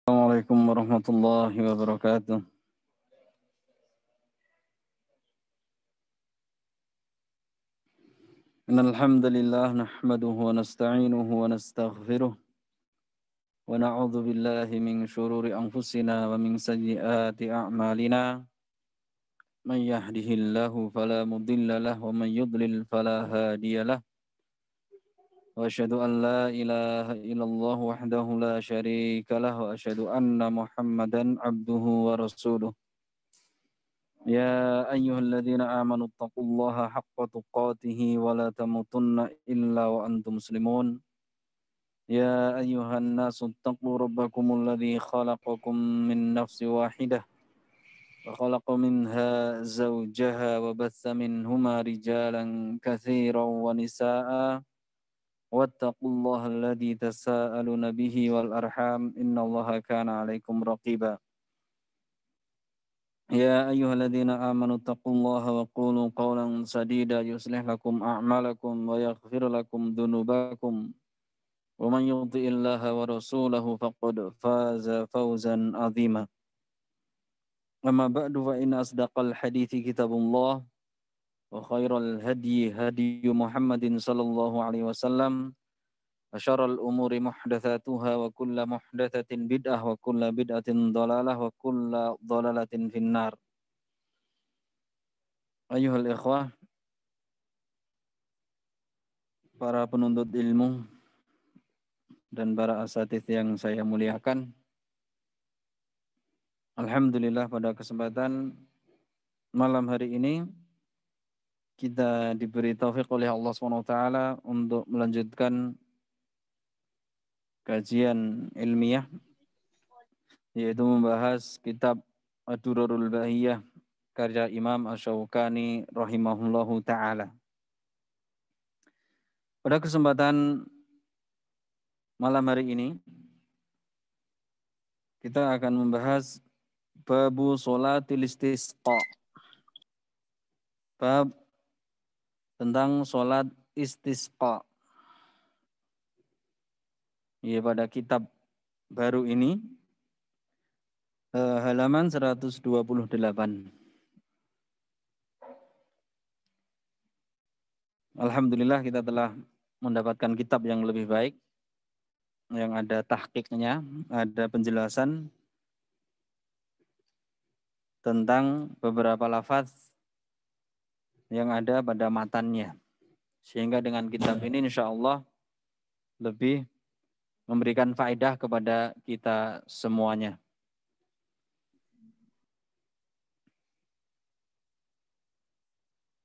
Assalamualaikum warahmatullahi wabarakatuh. Innal hamdalillah nahmaduhu wa nasta'inuhu wa nastaghfiruh wa na'udzu billahi min shururi anfusina wa min sayyiati a'malina. Man yahdihillahu fala mudilla lahu wa man yudlil fala hadiyalah. Wa asyhadu an la ilaha illallah wahdahu la syarika lah wa asyhadu anna Muhammadan abduhu wa rasuluh. يا أيها الذين آمنوا اتقوا الله حق تقاته ولا تموتن إلا وأنتم مسلمون يا أيها الناس اتقوا ربكم الذي خلقكم من نفس واحدة وخلق منها زوجها وبث منهما رجالا كثيرا ونساء واتقوا الله الذي تساءلون به والأرحام إن الله كان عليكم رقيبا يا أيها الذين آمنوا اتقوا الله وقولوا قولا سديدا يصلح لكم أعمالكم ويغفر لكم ذنوبكم ومن يطع الله ورسوله فقد فاز فوزا عظيما أما بعد فإن أصدق الحديث كتاب الله وخير الهدي هدي محمد صلى الله عليه وسلم وشر الأمور محدثاتها وكل محدثة بدعة وكل بدعة ضلالة وكل ضلالة في النار. Ayuhal ikhwah, para penuntut ilmu dan para asatidz yang saya muliakan. Alhamdulillah pada kesempatan malam hari ini kita diberi taufik oleh Allah SWT untuk melanjutkan kajian ilmiah, yaitu membahas kitab Ad-Durarul Bahiyah karya Imam Asy-Syaukani rahimahullahu ta'ala. Pada kesempatan malam hari ini kita akan membahas babu sholatil istisqa. Bab tentang sholat istisqa. Ya, pada kitab baru ini halaman 128. Alhamdulillah kita telah mendapatkan kitab yang lebih baik, yang ada tahqiqnya, ada penjelasan tentang beberapa lafaz yang ada pada matannya. Sehingga dengan kitab ini insya Allah lebih memberikan faedah kepada kita semuanya.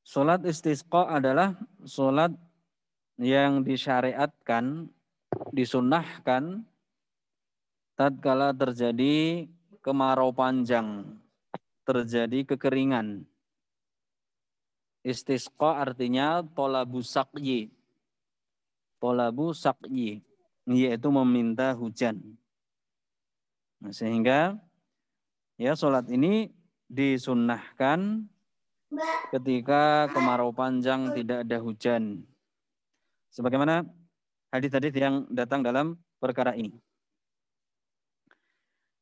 Sholat istisqa adalah sholat yang disyariatkan, disunnahkan tatkala terjadi kemarau panjang, terjadi kekeringan. Istisqa artinya tolabu saqyi. Tolabu saqyi, yaitu meminta hujan. Nah, sehingga ya sholat ini disunnahkan ketika kemarau panjang tidak ada hujan. Sebagaimana hadis-hadis yang datang dalam perkara ini.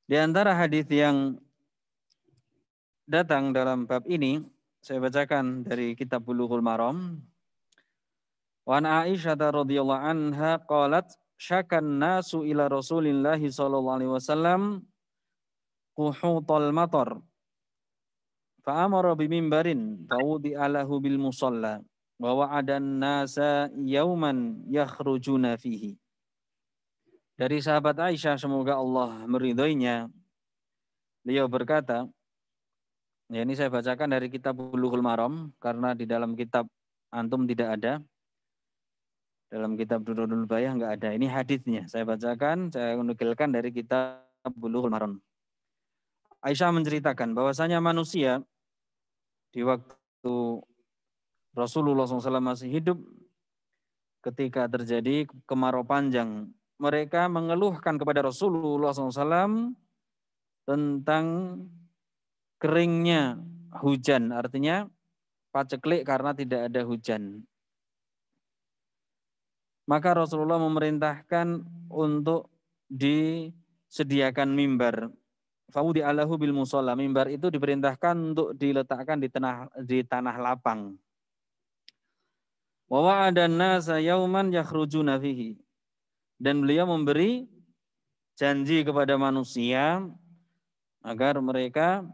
Di antara hadis yang datang dalam bab ini, saya bacakan dari kitab Bulughul Maram. Wa an Aisyah radhiyallahu anha qalat syakan nasu ila Rasulillah sallallahu alaihi wasallam quhutal matar. Fa amara bi mimbarin fa wudi'a lahu bil musalla wa wa'adan nasa yauman yakhrujuna fihi. Dari sahabat Aisyah, semoga Allah meridhoinya, beliau berkata, ya ini saya bacakan dari kitab Bulughul Maram karena di dalam kitab antum tidak ada, dalam kitab Durarul Bahiyah enggak ada. Ini hadisnya saya bacakan, saya menukilkan dari kitab Bulughul Maram. Aisyah menceritakan bahwasanya manusia di waktu Rasulullah SAW masih hidup, ketika terjadi kemarau panjang, mereka mengeluhkan kepada Rasulullah SAW tentang keringnya hujan, artinya paceklik karena tidak ada hujan. Maka Rasulullah memerintahkan untuk sediakan mimbar. Faudi alahu bil musola. Mimbar itu diperintahkan untuk diletakkan di tanah lapang. Wa wa'adan nasa yauman yakhrujuna fihi. Dan beliau memberi janji kepada manusia agar mereka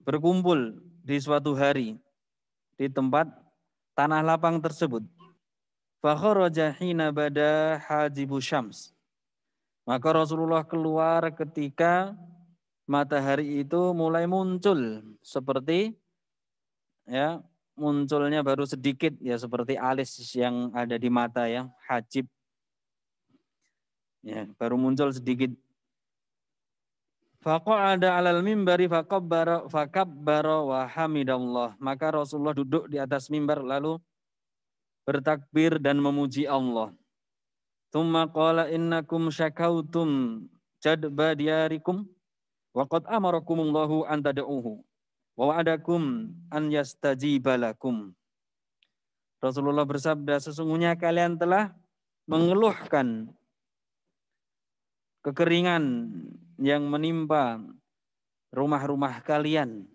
berkumpul di suatu hari di tempat tanah lapang tersebut. Fa kharaja hina bada hajibu syams. Maka Rasulullah keluar ketika matahari itu mulai muncul seperti ya munculnya baru sedikit ya seperti alis yang ada di mata ya hajib ya baru muncul sedikit. Faqa'ada 'alal mimbari fakabbara wa hamidallah. Maka Rasulullah duduk di atas mimbar lalu bertakbir dan memuji Allah. Tsumma qala innakum syakautum jadba diyarikum wa qad amarakumullahu an tad'uhu wa wa'adakum an yastajiba lakum. Rasulullah bersabda, sesungguhnya kalian telah mengeluhkan kekeringan yang menimpa rumah-rumah kalian.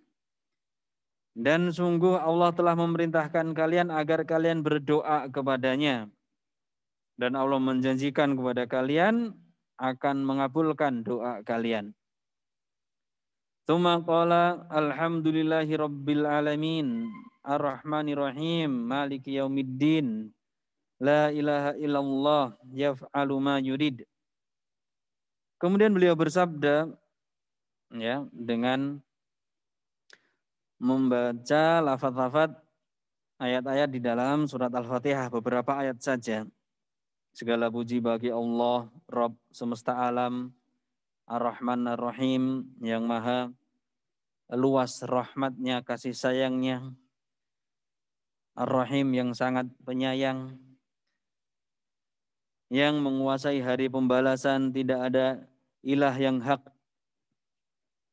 Dan sungguh Allah telah memerintahkan kalian agar kalian berdoa kepadanya. Dan Allah menjanjikan kepada kalian akan mengabulkan doa kalian. Tsumma qala alhamdulillahi rabbil alamin arrahmanir rahim maliki yaumiddin la ilaha illallah yaf'alu ma yurid. Kemudian beliau bersabda ya dengan membaca lafaz-lafaz ayat-ayat di dalam surat Al-Fatihah, beberapa ayat saja. Segala puji bagi Allah, Rabb semesta alam, Ar-Rahman Ar-Rahim, yang maha luas rahmatnya, kasih sayangnya, Ar-Rahim yang sangat penyayang, yang menguasai hari pembalasan, tidak ada ilah yang hak,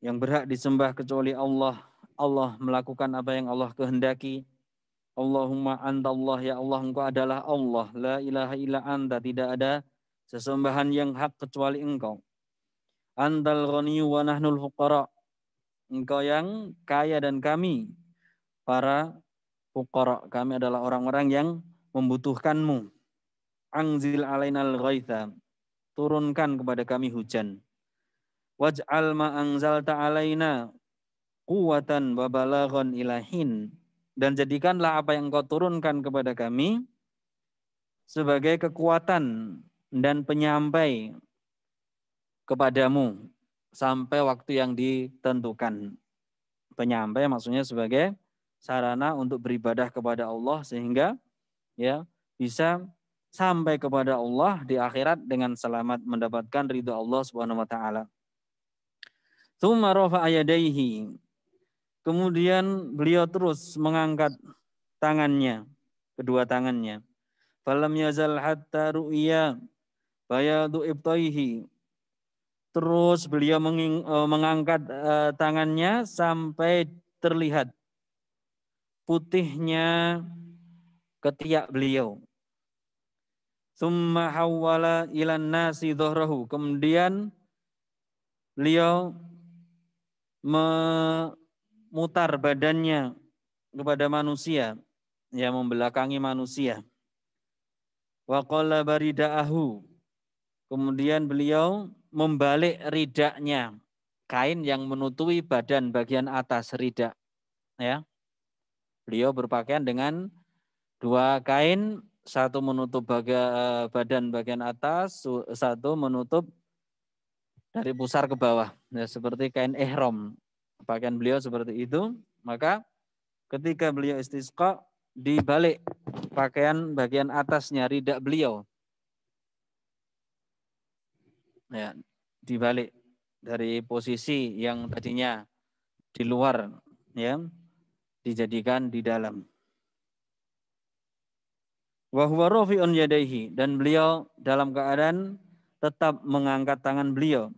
yang berhak disembah kecuali Allah. Allah melakukan apa yang Allah kehendaki. Allahumma anta Allah, ya Allah engkau adalah Allah. La ilaha illa anta, tidak ada sesembahan yang hak kecuali engkau. Antal ghaniyyu wa nahnul fuqara. Engkau yang kaya dan kami para fuqara. Kami adalah orang-orang yang membutuhkanmu. Anzil alainal ghaitha. Turunkan kepada kami hujan. Waj'al ma anzalta alaina quwwatan wa balaghan ilahin. Dan jadikanlah apa yang engkau turunkan kepada kami sebagai kekuatan dan penyampai kepadamu sampai waktu yang ditentukan. Penyampai maksudnya sebagai sarana untuk beribadah kepada Allah sehingga ya bisa sampai kepada Allah di akhirat dengan selamat mendapatkan ridha Allah Subhanahu wa taala. Tsumma rafa'a yadayhi. Kemudian beliau terus mengangkat tangannya, kedua tangannya. Falam yazal hatta ru'ya bayadu ibtaihi. Terus beliau mengangkat tangannya sampai terlihat putihnya ketiak beliau. Tsumma hawwala ilan nasi dhahrahu. Kemudian beliau memutar badannya kepada manusia, yang membelakangi manusia. Wa qala barida'ahu. Kemudian beliau membalik ridaknya, kain yang menutupi badan bagian atas ridak. Ya. Beliau berpakaian dengan dua kain, satu menutup badan bagian atas, satu menutup dari pusar ke bawah. Ya, seperti kain ihram. Pakaian beliau seperti itu. Maka ketika beliau istisqa, dibalik pakaian bagian atasnya ridak beliau. Ya, dibalik dari posisi yang tadinya di luar, ya, dijadikan di dalam. Wa huwa rafi'un yadayhi, dan beliau dalam keadaan tetap mengangkat tangan beliau.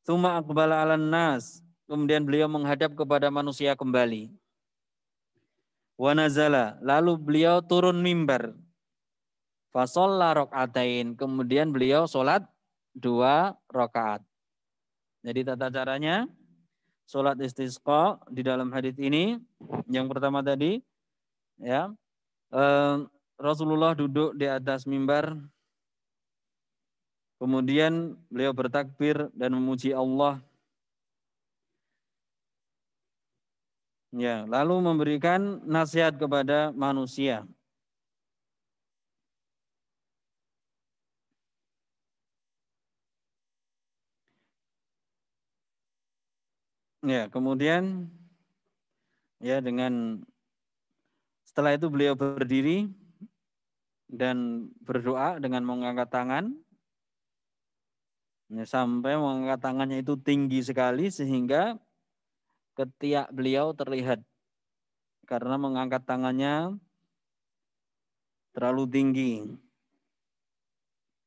Tsumma aqbala 'alan nas, kemudian beliau menghadap kepada manusia kembali. Wa nazala, lalu beliau turun mimbar. Fa shalla raka'atain, kemudian beliau salat 2 rakaat. Jadi tata caranya sholat istisqa di dalam hadis ini yang pertama tadi ya Rasulullah duduk di atas mimbar, kemudian beliau bertakbir dan memuji Allah, ya, lalu memberikan nasihat kepada manusia. Ya, kemudian ya setelah itu beliau berdiri dan berdoa dengan mengangkat tangan, ya, sampai mengangkat tangannya itu tinggi sekali sehingga ketiak beliau terlihat karena mengangkat tangannya terlalu tinggi.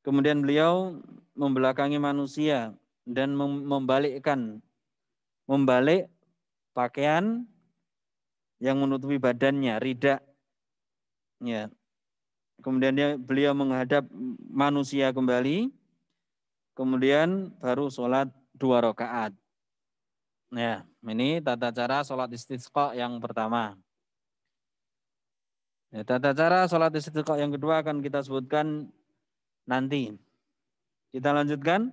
Kemudian beliau membelakangi manusia dan membalik pakaian yang menutupi badannya, rida. Ya. Kemudian beliau menghadap manusia kembali, kemudian baru sholat 2 rakaat. Ya, ini tata cara sholat istisqa yang pertama. Ya, tata cara sholat istisqa yang kedua akan kita sebutkan nanti. Kita lanjutkan.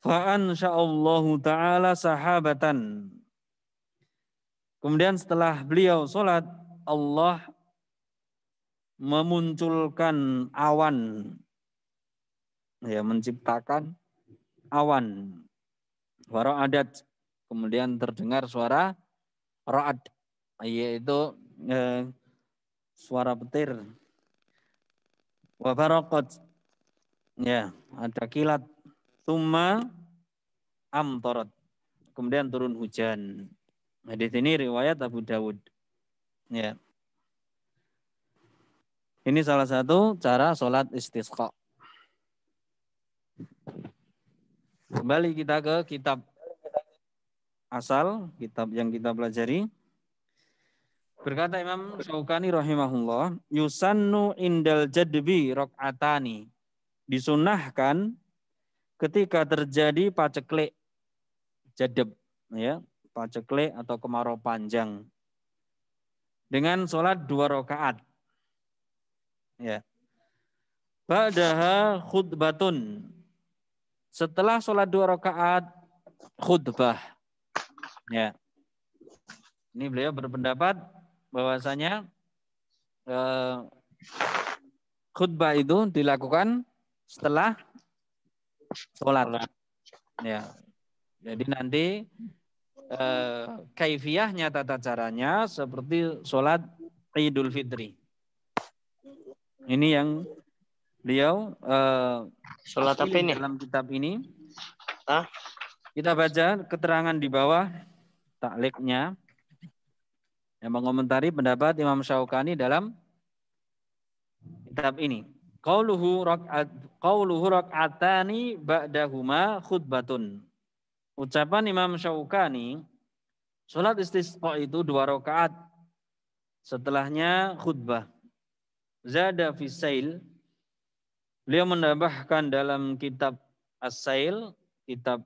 Fa'ansya'allahu ta'ala sahabatan. Kemudian setelah beliau sholat, Allah memunculkan awan. Ya, menciptakan awan. Wara'adat. Kemudian terdengar suara ra'ad. Yaitu suara petir. Wabaraqat. Ya, ada kilat. Tsumma amtarat. Kemudian turun hujan. Hadis ini riwayat Abu Dawud. Ya. Ini salah satu cara sholat istisqa. Kembali kita ke kitab asal, kitab yang kita pelajari. Berkata Imam Syaukani rahimahullah, yusannu indal jadbi rok'atani. Disunahkan ketika terjadi paceklik, jadab, ya, paceklik atau kemarau panjang, dengan sholat 2 rakaat. Ya. Ba'daha khutbatun. Setelah sholat 2 rakaat khutbah. Ya. Ini beliau berpendapat bahwasanya khutbah itu dilakukan setelah sholat. Ya. Jadi nanti kaifiyahnya, tata caranya seperti sholat Idul Fitri. Ini yang beliau sholat apa ini? Dalam kitab ini. Hah? Kita baca keterangan di bawah takliknya yang mengomentari pendapat Imam Syaukani dalam kitab ini. Qauluhu rak'atani ba'dahuma khutbatun. Ucapan Imam Syaukani, sholat istisqa itu 2 rakaat, setelahnya khutbah. Zada fi sail, beliau menambahkan dalam kitab As-Sail, kitab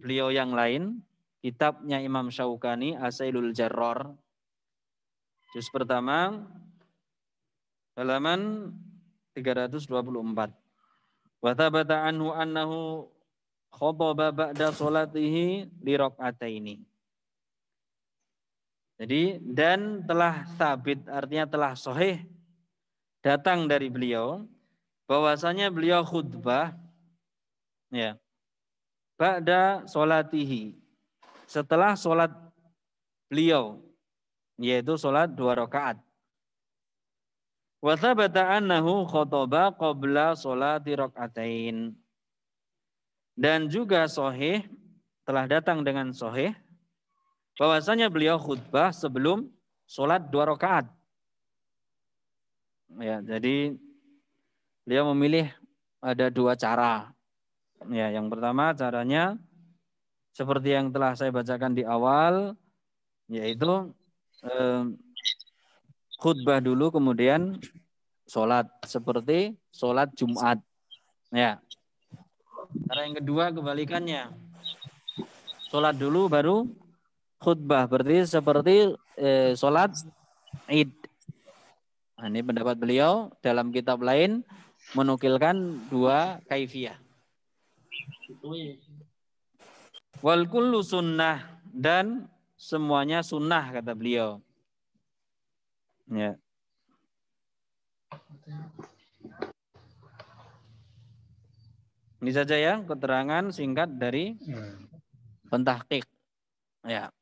beliau yang lain, kitabnya Imam Syaukani, As-Sailul Jarrar, juz pertama, halaman 324. Wa thabata anhu annahu khotaba ba'da sholatihi li rak'ataini. Jadi dan telah sabit, artinya telah sahih datang dari beliau bahwasanya beliau khutbah ya ba'da sholatihi, setelah sholat beliau, yaitu sholat 2 rakaat. Wa thabata annahu khotaba qabla sholati rak'atain. Dan juga sahih, telah datang dengan sahih bahwasanya beliau khutbah sebelum sholat 2 rakaat. Ya, jadi beliau memilih ada 2 cara. Ya, yang pertama caranya seperti yang telah saya bacakan di awal, yaitu khutbah dulu kemudian sholat, seperti sholat Jumat. Ya. Cara yang kedua kebalikannya. Sholat dulu baru khutbah. Berarti seperti sholat Id. Nah, ini pendapat beliau. Dalam kitab lain menukilkan dua kaifiyah. Wal kullu sunnah, dan semuanya sunnah kata beliau. Ya. Ini saja ya keterangan singkat dari pentahqiq. Ya.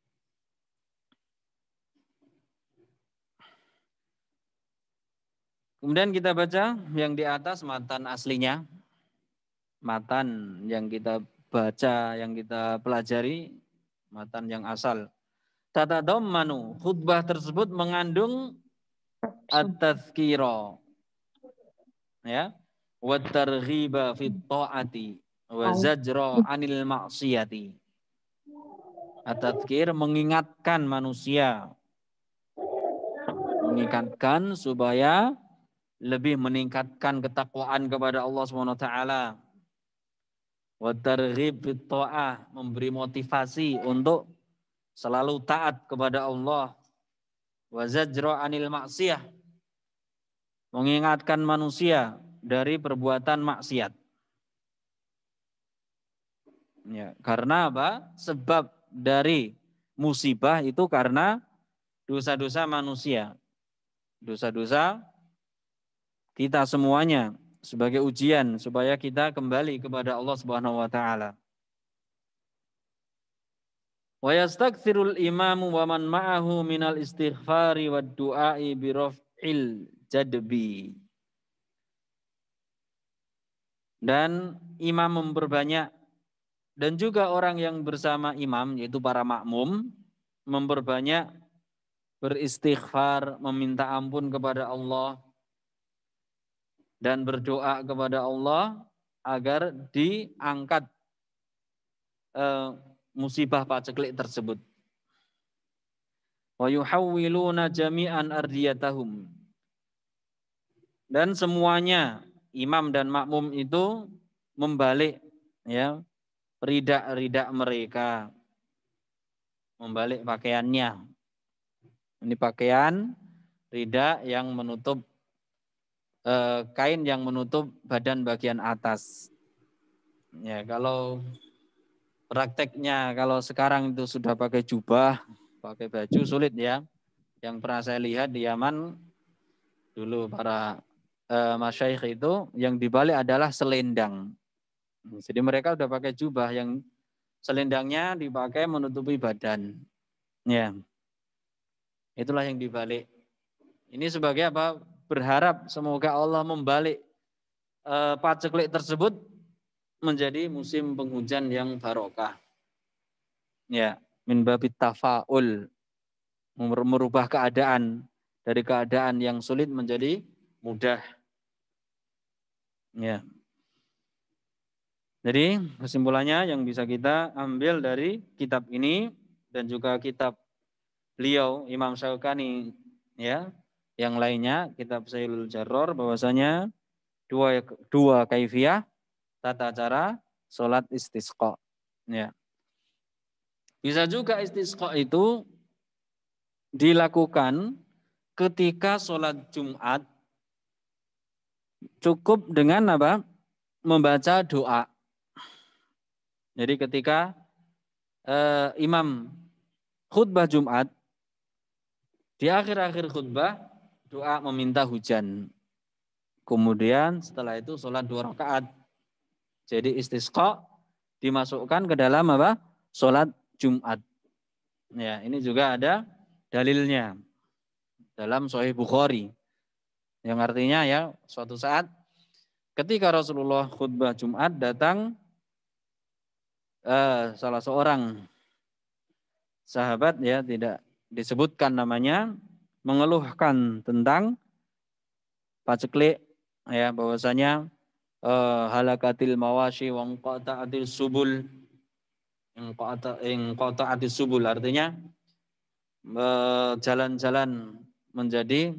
Kemudian kita baca yang di atas matan aslinya. Matan yang kita baca, yang kita pelajari, matan yang asal. Tatadammanu, khutbah tersebut mengandung at-tadhkira, ya, wa targhiba fit ta'ati wa zajra 'anil ma'siyati. At-tadhkir mengingatkan manusia, mengingatkan supaya lebih meningkatkan ketakwaan kepada Allah Subhanahu wa taala. Wa targhib fit ta'ah, memberi motivasi untuk selalu taat kepada Allah. Wa zajra 'anil ma'siyah, mengingatkan manusia dari perbuatan maksiat. Ya, karena apa? Sebab dari musibah itu karena dosa-dosa manusia. Dosa-dosa kita semuanya sebagai ujian supaya kita kembali kepada Allah Subhanahu wa taala. Wa yastakthirul imamu wa man ma'ahu minal istighfari wad du'ai bi raf'il jadbi. Dan imam memperbanyak, dan juga orang yang bersama imam yaitu para makmum memperbanyak beristighfar, meminta ampun kepada Allah dan berdoa kepada Allah agar diangkat musibah paceklik tersebut. Wa yuhawwiluna jami'an ardiyatahum, dan semuanya imam dan makmum itu membalik ya ridak-ridak mereka, membalik pakaiannya. Ini pakaian ridak yang menutup kain yang menutup badan bagian atas. Ya, kalau prakteknya kalau sekarang itu sudah pakai jubah, pakai baju sulit ya. Yang pernah saya lihat di Yaman dulu para masyayikh itu yang dibalik adalah selendang. Jadi mereka udah pakai jubah yang selendangnya dipakai menutupi badan. Ya. Itulah yang dibalik. Ini sebagai apa? Berharap semoga Allah membalik paceklik tersebut menjadi musim penghujan yang barokah. Ya, min babit tafaul, merubah keadaan dari keadaan yang sulit menjadi mudah. Ya. Jadi kesimpulannya yang bisa kita ambil dari kitab ini dan juga kitab beliau Imam Syaukani ya, yang lainnya kitab Sailul Jarror, bahwasanya dua kaifiyah tata cara sholat istisqa. Ya. Bisa juga istisqa itu dilakukan ketika sholat Jumat cukup dengan apa? Membaca doa. Jadi ketika imam khutbah Jumat, di akhir-akhir khutbah doa meminta hujan. Kemudian setelah itu sholat 2 rakaat. Jadi istisqa dimasukkan ke dalam apa? Sholat Jumat. Ya, ini juga ada dalilnya dalam Sahih Bukhari. Yang artinya ya, suatu saat ketika Rasulullah khutbah Jumat datang salah seorang sahabat ya, tidak disebutkan namanya, mengeluhkan tentang paceklik ya, bahwasanya halakatil mawashi wa qata'atil subul, qata'atil subul artinya jalan-jalan menjadi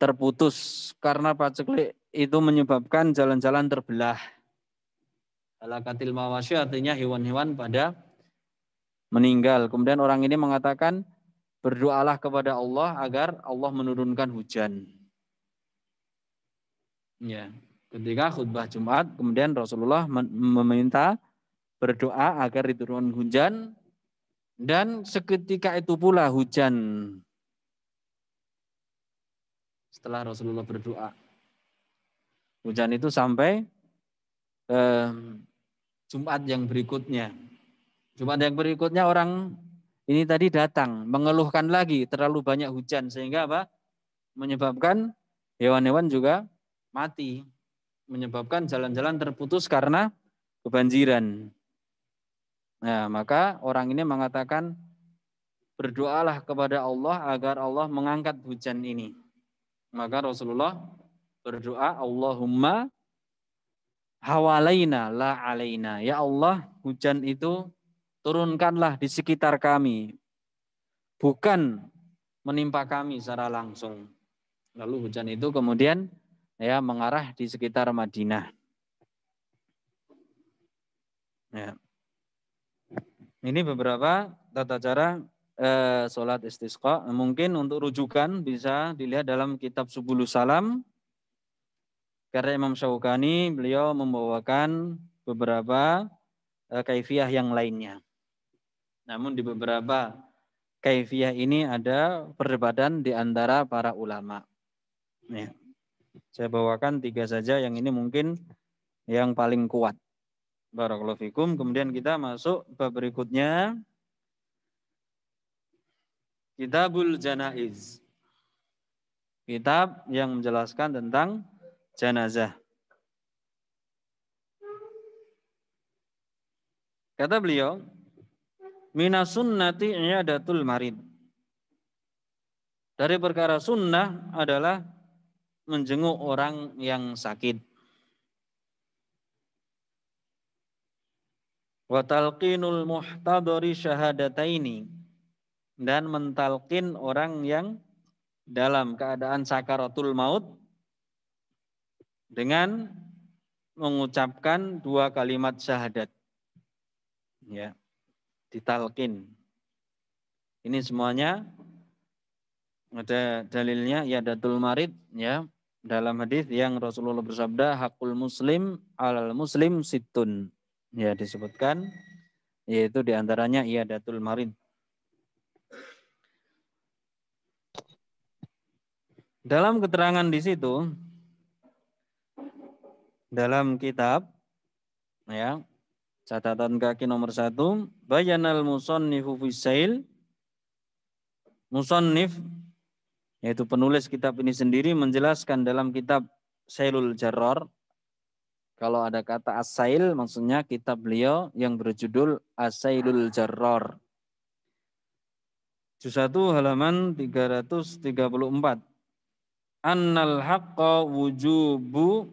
terputus karena paceklik itu menyebabkan jalan-jalan terbelah. Halakatil mawasyi artinya hewan-hewan pada meninggal. Kemudian orang ini mengatakan, berdoalah kepada Allah agar Allah menurunkan hujan. Ya, ketika khutbah Jumat, kemudian Rasulullah meminta berdoa agar diturunkan hujan, dan seketika itu pula hujan. Setelah Rasulullah berdoa, hujan itu sampai Jumat yang berikutnya. Jumat yang berikutnya orang ini tadi datang mengeluhkan lagi terlalu banyak hujan, sehingga apa? Menyebabkan hewan-hewan juga mati, menyebabkan jalan-jalan terputus karena kebanjiran. Nah, maka orang ini mengatakan, berdoalah kepada Allah agar Allah mengangkat hujan ini. Maka Rasulullah berdoa, Allahumma hawalaina la alaina. Ya Allah, hujan itu turunkanlah di sekitar kami, bukan menimpa kami secara langsung. Lalu hujan itu kemudian ya mengarah di sekitar Madinah. Ya. Ini beberapa tata cara sholat istisqa. Mungkin untuk rujukan bisa dilihat dalam kitab Subulus Salam. Karena Imam Syaukani beliau membawakan beberapa kaifiyah yang lainnya. Namun di beberapa kaifiyah ini ada perdebatan di antara para ulama. Ya. Saya bawakan 3 saja, yang ini mungkin yang paling kuat. Barakallahu fikum. Kemudian kita masuk bab berikutnya. Kitabul Janaiz. Kitab yang menjelaskan tentang jenazah. Kata beliau, minas sunnati i'adatul marid. Dari perkara sunnah adalah menjenguk orang yang sakit. Wa talqinul muhtadari syahadataini, dan mentalkin orang yang dalam keadaan sakaratul maut dengan mengucapkan 2 kalimat syahadat. Ya, ditalkin. Ini semuanya ada dalilnya, i'adatul marid, ya. Dalam hadis yang Rasulullah bersabda, hakul muslim alal muslim situn. Ya, disebutkan yaitu diantaranya i'adatul marid. Dalam keterangan di situ, dalam kitab, ya, catatan kaki nomor 1, bayanal musannifu fisail. Musannif, yaitu penulis kitab ini sendiri, menjelaskan dalam kitab Sailul Jarrar. Kalau ada kata as-sail, maksudnya kitab beliau yang berjudul As-Sailul Jarrar. Juz 1 halaman 334. Annal haqqa wujubu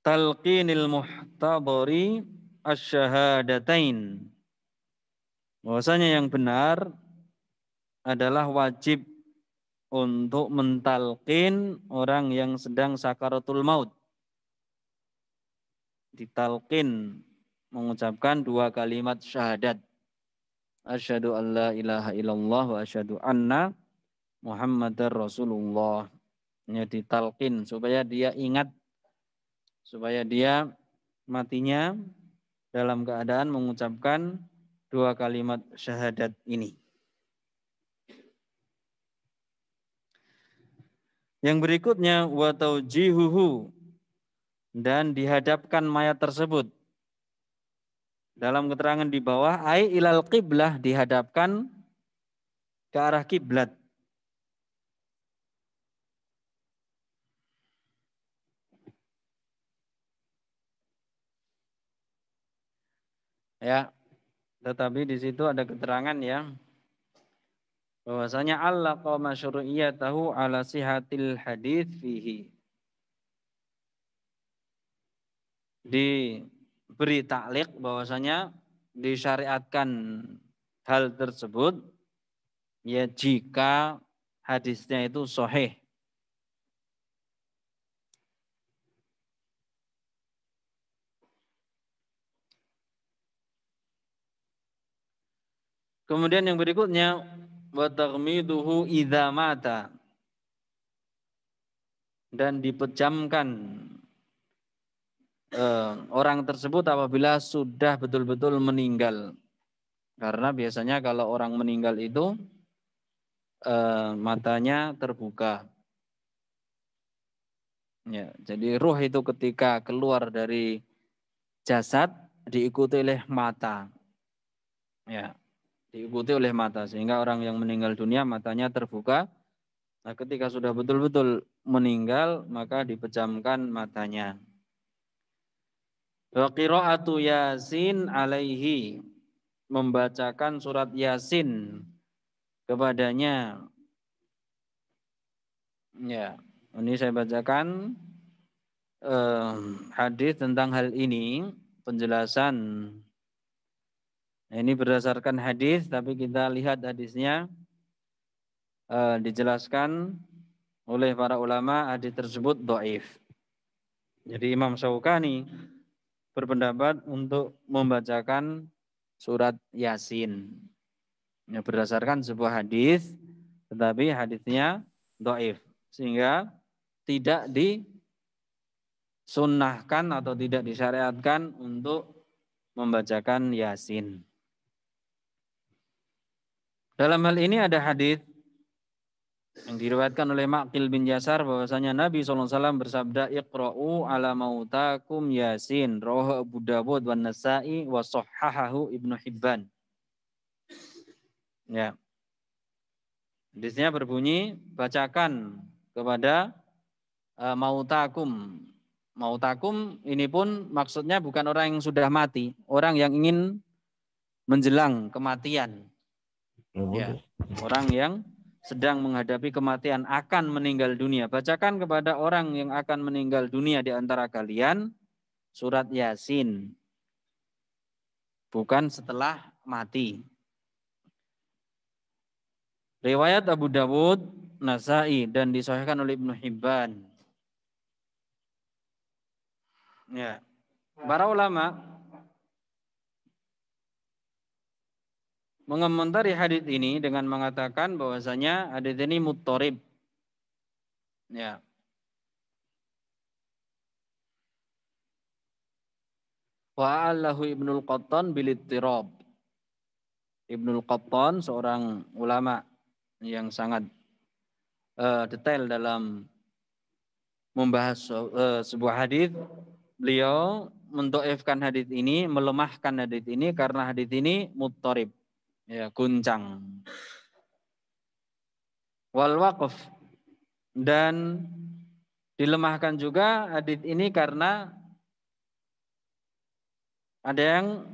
talqinil muhtadari asyhadatain. Bahwasanya yang benar adalah wajib untuk mentalqin orang yang sedang sakaratul maut. Ditalqin, mengucapkan 2 kalimat syahadat. Asyhadu an la ilaha illallah wa asyhadu anna Muhammadar Rasulullah. Ya, ditalqin supaya dia ingat, supaya dia matinya dalam keadaan mengucapkan 2 kalimat syahadat ini. Yang berikutnya, wa taujihuhu, dan dihadapkan mayat tersebut. Dalam keterangan di bawah, ai ilal qiblah, dihadapkan ke arah kiblat. Ya, tetapi di situ ada keterangan ya, bahwasanya allaqa masyru'iyatahu ala sihatil hadits fihi. Diberi taklik bahwasanya disyariatkan hal tersebut ya jika hadisnya itu sahih. Kemudian yang berikutnya wa taghmiduhu idza mata, dan dipejamkan orang tersebut apabila sudah betul-betul meninggal. Karena biasanya kalau orang meninggal itu matanya terbuka. Ya, jadi ruh itu ketika keluar dari jasad diikuti oleh mata. Ya, diikuti oleh mata sehingga orang yang meninggal dunia matanya terbuka. Nah, ketika sudah betul-betul meninggal maka dipejamkan matanya. Wa qiraatu Yasin alaihi, membacakan surat Yasin kepadanya. Ya, ini saya bacakan hadis tentang hal ini, penjelasan. Nah, ini berdasarkan hadis, tapi kita lihat hadisnya dijelaskan oleh para ulama, hadis tersebut dhaif. Jadi Imam Syaukani berpendapat untuk membacakan surat Yasin. Ya, berdasarkan sebuah hadis, tetapi hadisnya dhaif, sehingga tidak disunnahkan atau tidak disyariatkan untuk membacakan Yasin. Dalam hal ini ada hadis yang diriwayatkan oleh Maqil bin Yasar bahwasanya Nabi SAW bersabda, Iqra'u ala mautakum Yasin, rawahu Abu Dawud wan Nasa'i wa sahhahahu Ibnu Hibban. Ya. Hadisnya berbunyi, bacakan kepada mautakum. Mautakum ini pun maksudnya bukan orang yang sudah mati, orang yang ingin menjelang kematian. Ya, orang yang sedang menghadapi kematian, akan meninggal dunia. Bacakan kepada orang yang akan meninggal dunia di antara kalian surat Yasin. Bukan setelah mati. Riwayat Abu Dawud, Nasa'i, dan disahihkan oleh Ibnu Hibban. Ya. Para ulama mengomentari hadis ini dengan mengatakan bahwasanya hadis ini muttarib. Ya. Wa allahu Ibnul Qattan bil ittirab. Ibnul Qattan seorang ulama yang sangat detail dalam membahas sebuah hadis. Beliau mendhaifkan hadis ini, melemahkan hadis ini karena hadis ini muttarib. Ya, guncang. Wal waqf, dan dilemahkan juga hadis ini karena ada yang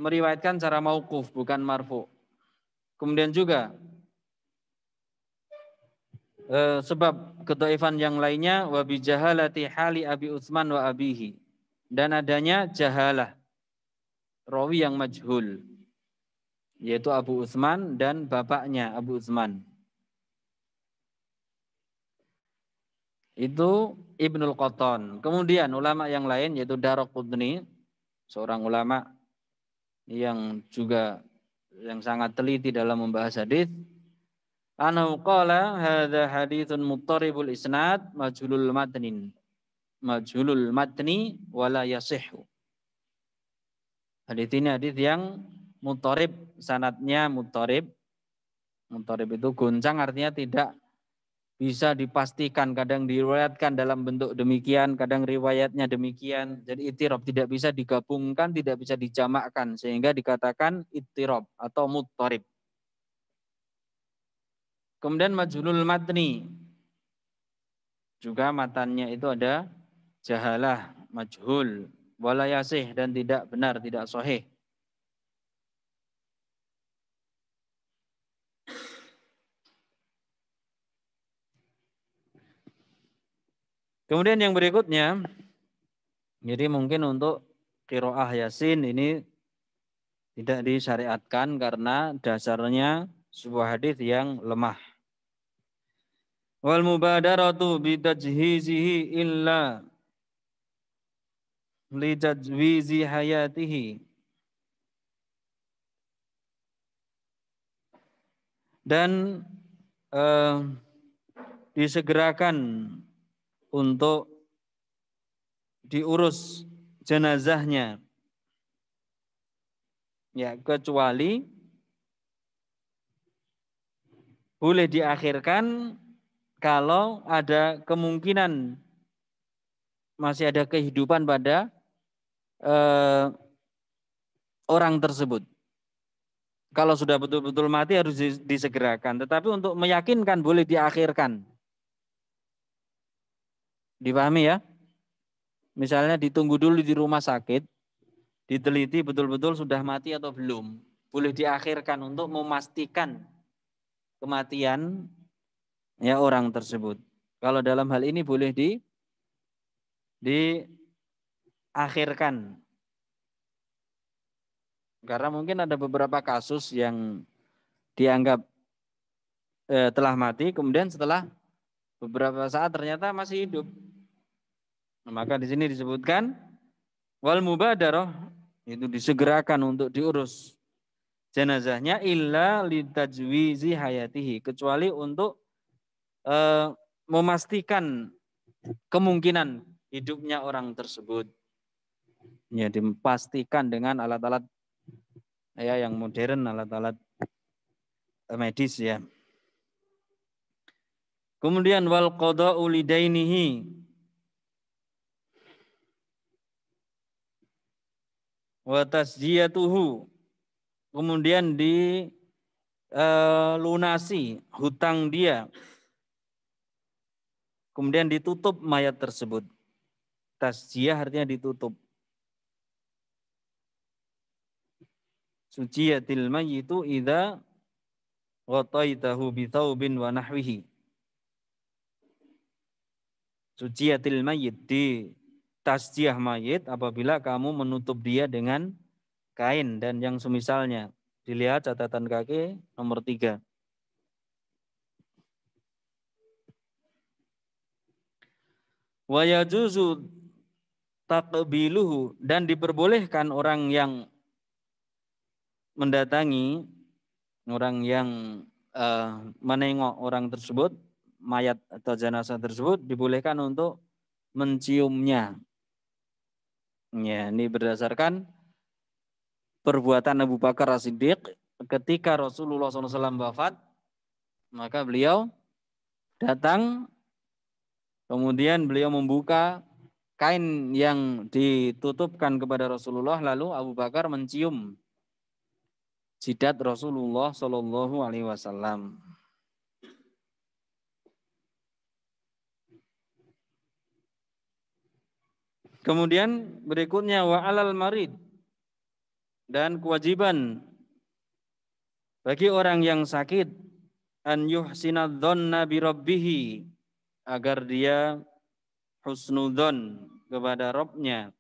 meriwayatkan secara mauquf bukan marfu. Kemudian juga sebab kedhaifan yang lainnya wa bi jahalati hali Abi Utsman wa abihi, dan adanya jahalah rawi yang majhul yaitu Abu Utsman dan bapaknya Abu Utsman. Itu Ibnul Qattan. Kemudian ulama yang lain yaitu Daraqutni, seorang ulama yang juga yang sangat teliti dalam membahas hadis. Anhu qala hadza haditsun muttaribul isnad majhulul matni wala yasihhu. Hadis ini hadis yang muttarib, sanadnya muttarib. Muttarib itu goncang, artinya tidak bisa dipastikan, kadang diriwayatkan dalam bentuk demikian, kadang riwayatnya demikian. Jadi ittirab, tidak bisa digabungkan, tidak bisa dijamakkan, sehingga dikatakan ittirab atau muttarib. Kemudian majhulul matni, juga matannya itu ada jahalah, majhul, wala yasih, dan tidak benar, tidak sahih. Kemudian yang berikutnya, jadi mungkin untuk qiraah Yasin ini tidak disyariatkan karena dasarnya sebuah hadis yang lemah. Wal mubadaratu bitajhizihi illa li tajwizi hayatihi. dan disegerakan untuk diurus jenazahnya, ya, kecuali boleh diakhirkan kalau ada kemungkinan masih ada kehidupan pada orang tersebut. Kalau sudah betul-betul mati harus disegerakan. Tetapi untuk meyakinkan boleh diakhirkan. Dipahami ya? Misalnya ditunggu dulu di rumah sakit, diteliti betul-betul sudah mati atau belum. Boleh diakhirkan untuk memastikan kematian ya orang tersebut. Kalau dalam hal ini boleh diakhirkan. Karena mungkin ada beberapa kasus yang dianggap telah mati, kemudian setelah beberapa saat ternyata masih hidup. Maka di sini disebutkan wal mubadarah, itu disegerakan untuk diurus jenazahnya illa litajwizi hayatihi, kecuali untuk memastikan kemungkinan hidupnya orang tersebut. Ya, dipastikan dengan alat-alat ya yang modern, alat-alat medis ya. Kemudian wal qada'u lidainihi, wa tasjiyatuhu, kemudian lunasi hutang dia, kemudian ditutup mayat tersebut. Tasjiyah artinya ditutup. Suciyatil mayyitu idza ghataitahu bi thawbin wa nahwihi. Suciyatil mayyit, di tasjiyah mayit apabila kamu menutup dia dengan kain dan yang semisalnya. Dilihat catatan kaki nomor 3. Wa yajuzu taqbiluhu, dan diperbolehkan orang yang mendatangi, orang yang menengok orang tersebut, mayat atau jenazah tersebut, dibolehkan untuk menciumnya. Ya, ini berdasarkan perbuatan Abu Bakar As-Siddiq ketika Rasulullah SAW wafat, maka beliau datang, kemudian beliau membuka kain yang ditutupkan kepada Rasulullah, lalu Abu Bakar mencium jidat Rasulullah SAW. Kemudian berikutnya wa alal marid, dan kewajiban bagi orang yang sakit an yuhsinadz-dzanna bi rabbih, agar dia husnudzon kepada Rabb-nya,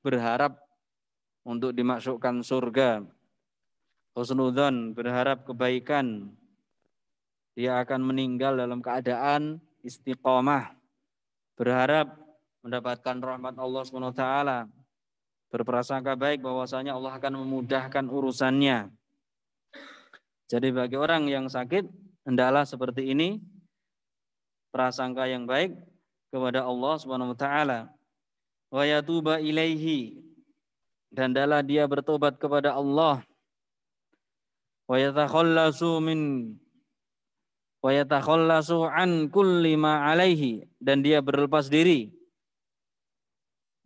berharap untuk dimasukkan surga. Husnudzon, berharap kebaikan. Dia akan meninggal dalam keadaan istiqomah, berharap mendapatkan rahmat Allah SWT, berprasangka baik bahwasanya Allah akan memudahkan urusannya. Jadi bagi orang yang sakit hendaklah seperti ini, prasangka yang baik kepada Allah SWT. Wa yatuba ilaihi, dan hendaklah dia bertobat kepada Allah. Wa yatakhallasu an kulli ma alaihi, dan dia berlepas diri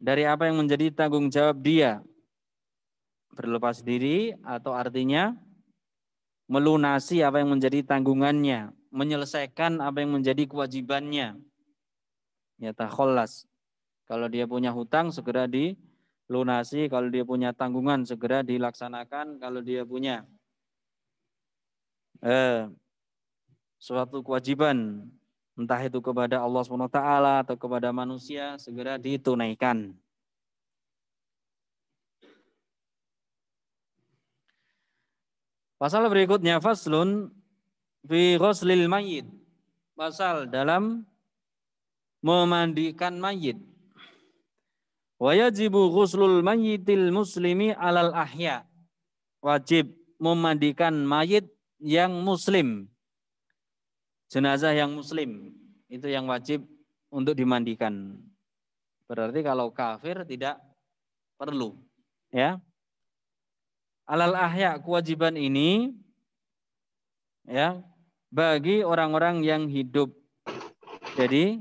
dari apa yang menjadi tanggung jawab dia. Berlepas diri atau artinya melunasi apa yang menjadi tanggungannya, menyelesaikan apa yang menjadi kewajibannya. Yatakhallas, kalau dia punya hutang segera dilunasi, kalau dia punya tanggungan segera dilaksanakan, kalau dia punya suatu kewajiban, entah itu kepada Allah SWT atau kepada manusia, segera ditunaikan. Pasal berikutnya, faslun fi ghuslil mayyit, pasal dalam memandikan mayit. Wa yajibu ghuslul mayyitil muslimi alal ahya, wajib memandikan mayit yang muslim. Jenazah yang muslim itu yang wajib untuk dimandikan. Berarti kalau kafir tidak perlu, ya. Alal ahya, kewajiban ini ya bagi orang-orang yang hidup. Jadi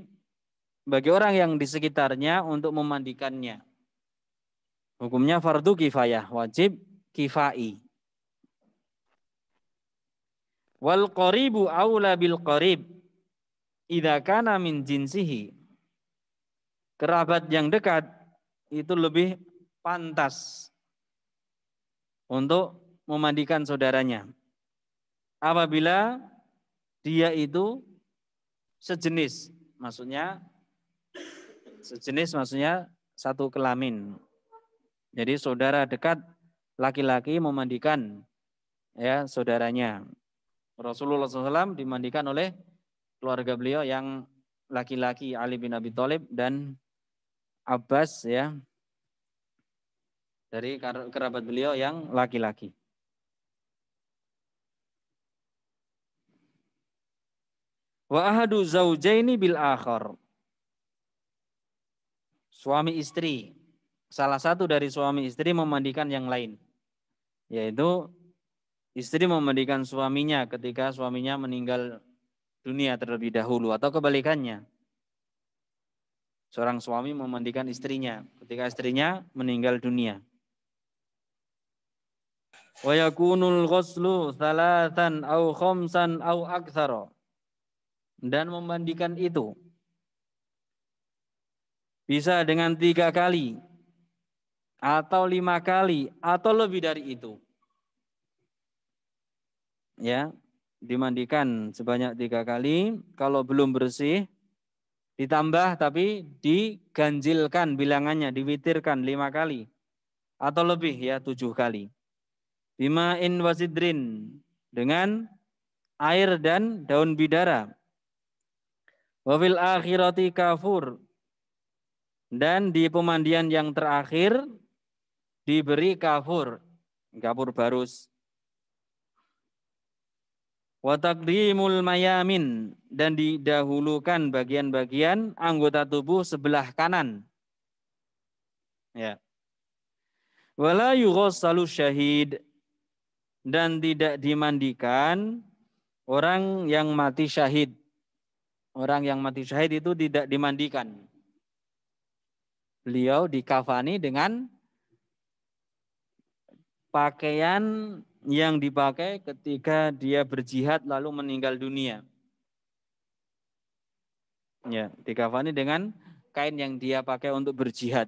bagi orang yang di sekitarnya untuk memandikannya. Hukumnya fardu kifayah, wajib kifai. Wal qaribu aula bil qarib idza kana min jinsihi. Kerabat yang dekat itu lebih pantas untuk memandikan saudaranya apabila dia itu sejenis, maksudnya satu kelamin. Jadi saudara dekat laki-laki memandikan ya saudaranya. Rasulullah SAW dimandikan oleh keluarga beliau yang laki-laki, Ali bin Abi Thalib dan Abbas ya, dari kerabat beliau yang laki-laki. Wa ahadu zaujaini bil akhar. Suami istri, salah satu dari suami istri memandikan yang lain, yaitu istri memandikan suaminya ketika suaminya meninggal dunia terlebih dahulu, atau kebalikannya. Seorang suami memandikan istrinya ketika istrinya meninggal dunia. Wa yakunul ghuslu thalathan au khamsan au aktsara. Dan memandikan itu bisa dengan 3 kali atau 5 kali atau lebih dari itu. Ya, dimandikan sebanyak 3 kali, kalau belum bersih ditambah tapi diganjilkan bilangannya, diwitirkan 5 kali atau lebih ya 7 kali. Bima'in wasidrin, dengan air dan daun bidara. Wa fil akhirati kafur, dan di pemandian yang terakhir diberi kafur barus. Wa taqdimul mayamin, dan didahulukan bagian-bagian anggota tubuh sebelah kanan. Ya. Wala yughassalu syahid, dan tidak dimandikan orang yang mati syahid. Orang yang mati syahid itu tidak dimandikan. Beliau dikafani dengan pakaian yang dipakai ketika dia berjihad lalu meninggal dunia. Ya, dikafani dengan kain yang dia pakai untuk berjihad.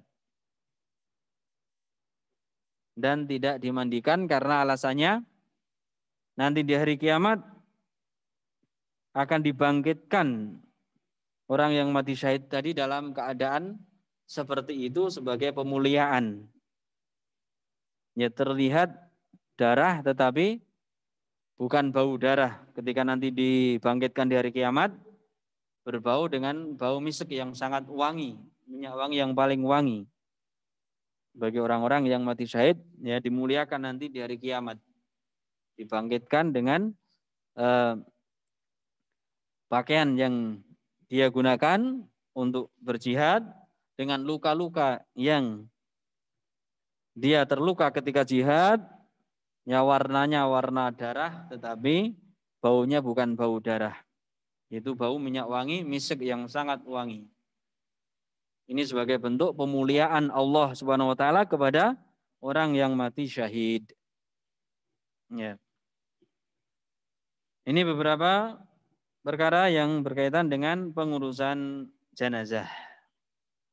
Dan tidak dimandikan karena alasannya nanti di hari kiamat akan dibangkitkan orang yang mati syahid tadi dalam keadaan seperti itu sebagai pemuliaan. Ya, terlihat darah tetapi bukan bau darah. Ketika nanti dibangkitkan di hari kiamat, berbau dengan bau misik yang sangat wangi, minyak wangi yang paling wangi. Bagi orang-orang yang mati syahid, ya dimuliakan nanti di hari kiamat. Dibangkitkan dengan pakaian yang dia gunakan untuk berjihad, dengan luka-luka yang dia terluka ketika jihad, ya warnanya warna darah, tetapi baunya bukan bau darah. Itu bau minyak wangi, misik yang sangat wangi. Ini sebagai bentuk pemuliaan Allah Subhanahu wa taala kepada orang yang mati syahid. Ya. Ini beberapa perkara yang berkaitan dengan pengurusan jenazah.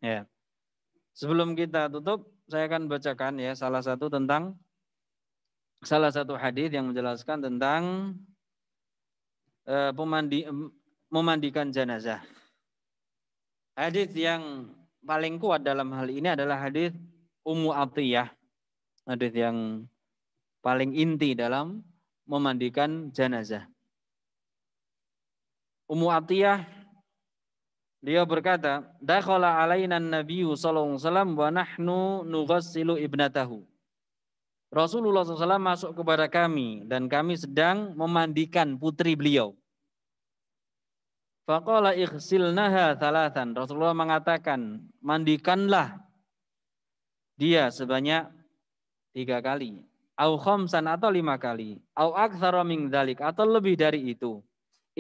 Ya. Sebelum kita tutup, saya akan bacakan ya salah satu hadis yang menjelaskan tentang memandikan jenazah. Hadis yang paling kuat dalam hal ini adalah hadis Ummu Atiyah. Hadis yang paling inti dalam memandikan jenazah. Ummu Atiyah, dia berkata, dakhala alaina an-nabiyyu sallallahu alaihi wasallam wa nahnu nughassilu ibnatahu. Rasulullah SAW masuk kepada kami dan kami sedang memandikan putri beliau. Faqala ighsilnaha thalathan. Rasulullah mengatakan, mandikanlah dia sebanyak 3 kali. Au khamsan atau 5 kali. Au aktsara min dzalik atau lebih dari itu.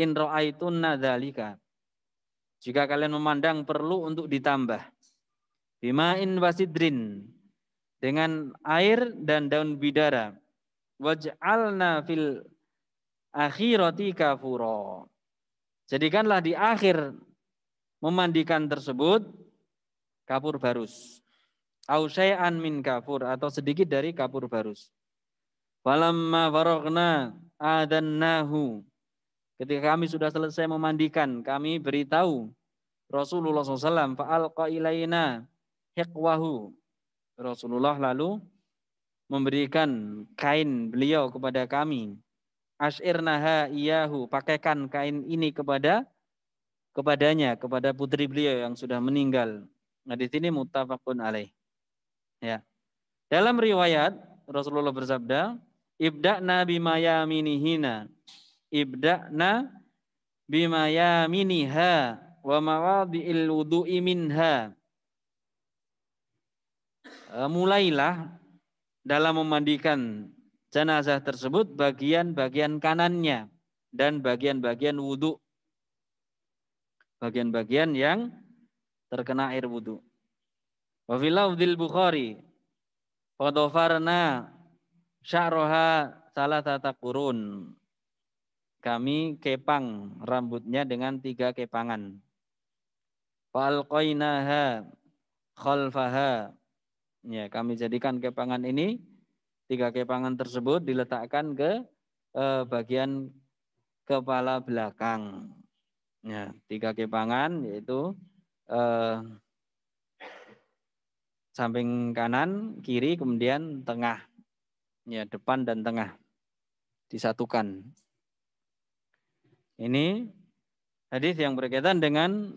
In ra'aitunna dzalika. Jika kalian memandang perlu untuk ditambah. Bima'in wasidrin. Dengan air dan daun bidara. Waj'alna fil akhirati kafura. Jadikanlah di akhir memandikan tersebut kapur barus. Au syai'an min kafur atau sedikit dari kapur barus. Falamma faraghna adannahu. Ketika kami sudah selesai memandikan, kami beritahu Rasulullah SAW fa'alqa ilaina hiqwahu. Rasulullah lalu memberikan kain beliau kepada kami. Asyirnaha iyahu, pakaikan kain ini kepadanya, kepada putri beliau yang sudah meninggal. Nah, di sini muttafaqun alaih. Ya. Dalam riwayat Rasulullah bersabda, ibda'na bima yaminihina. Ibda'na bima yaminiha wa mawadhi'il wudu'i minha. Mulailah dalam memandikan jenazah tersebut bagian-bagian kanannya dan bagian-bagian wudu. Bagian-bagian yang terkena air wudu. Wa fil lafdzil Bukhari wa dhafarna sya'raha salasata qurun. Kami kepang rambutnya dengan 3 kepangan. Fa alqainaha khalfaha. Ya, kami jadikan kepangan ini, 3 kepangan tersebut diletakkan ke bagian kepala belakang. Ya, 3 kepangan yaitu samping kanan, kiri, kemudian tengah. Ya, depan dan tengah disatukan. Ini hadis yang berkaitan dengan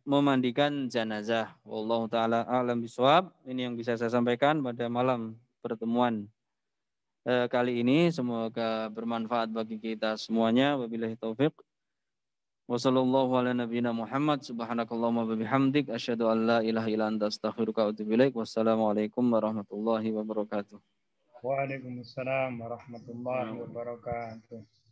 memandikan jenazah. Wallahu taala a'lam bishawab. Ini yang bisa saya sampaikan pada malam pertemuan kali ini. Semoga bermanfaat bagi kita semuanya. Wabillahi taufik. Wassallallahu ala nabiyyina Muhammad. Subhanakallahumma wa bihamdik asyhadu an la ilaha illa anta astaghfiruka wa atubu ilaik. Wassalamualaikum warahmatullahi wabarakatuh. Waalaikumsalam warahmatullahi wabarakatuh.